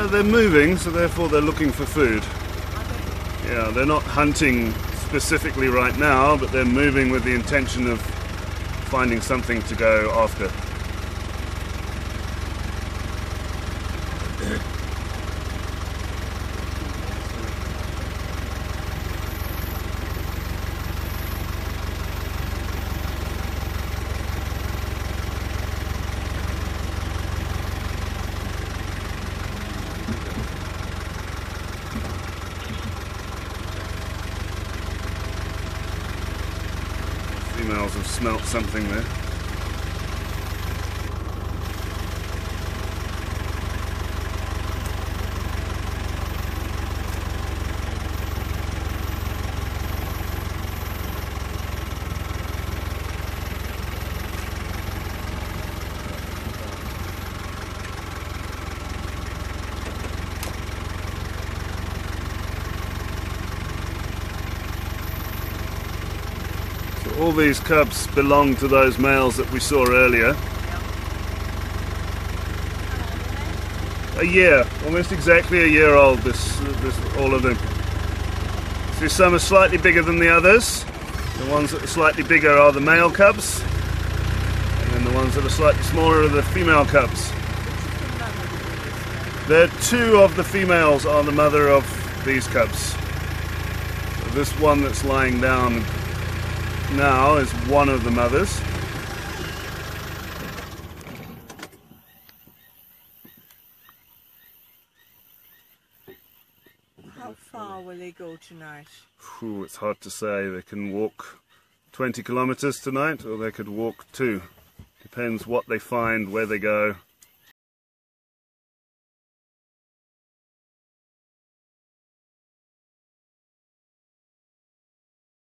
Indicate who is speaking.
Speaker 1: They're moving, so therefore they're looking for food. Yeah, they're not hunting specifically right now, but they're moving with the intention of finding something to go after. Females have smelt something there. All these cubs belong to those males that we saw earlier. A year, almost exactly a year old, all of them. So some are slightly bigger than the others. The ones that are slightly bigger are the male cubs, and then the ones that are slightly smaller are the female cubs. Two of the females are the mother of these cubs. So this one that's lying down now is one of the mothers.
Speaker 2: How far will they go tonight?
Speaker 1: It's hard to say. They can walk 20 kilometers tonight, or they could walk 2. Depends what they find, where they go.